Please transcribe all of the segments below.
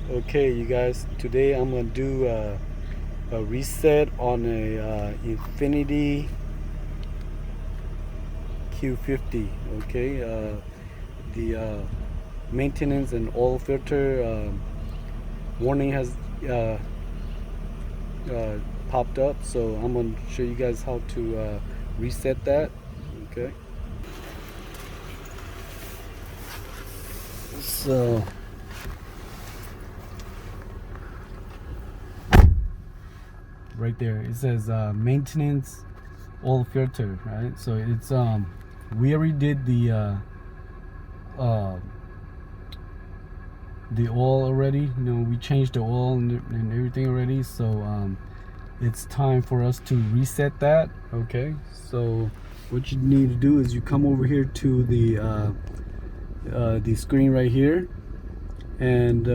Okay, you guys, today I'm gonna do a reset on a Infiniti Q50. Okay, the maintenance and oil filter warning has uh, uh, popped up, so I'm gonna show you guys how to reset that. Okay, so right there it says maintenance oil filter, right? So it's we already did uh the oil already. You know, we changed the oil and everything already, so it's time for us to reset that. Okay, so what you need to do is you come over here to the screen right here, and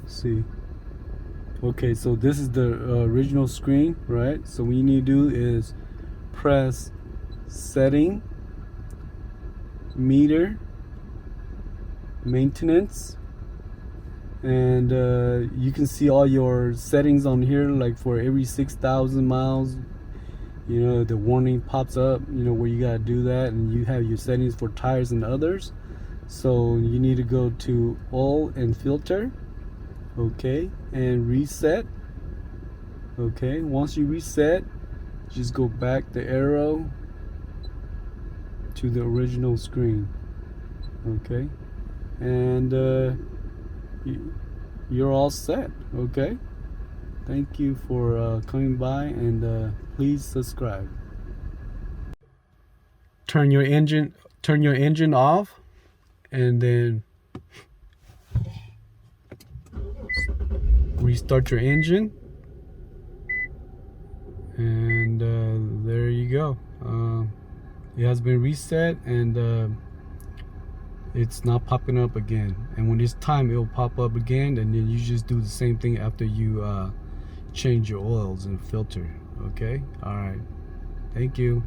see. Okay, so this is the original screen, right? So what you need to do is press setting, meter, maintenance, and you can see all your settings on here. Like for every 6,000 miles, you know, the warning pops up, you know, where you gotta do that, and you have your settings for tires and others. So you need to go to oil and filter, okay, and reset. Okay, once you reset, just go back the arrow to the original screen. Okay, and you're all set. Okay, thank you for coming by, and please subscribe. Turn your engine off, and then restart your engine, and there you go. It has been reset, and it's not popping up again. And when it's time, it'll pop up again, and then you just do the same thing after you change your oils and filter. Okay, all right, thank you.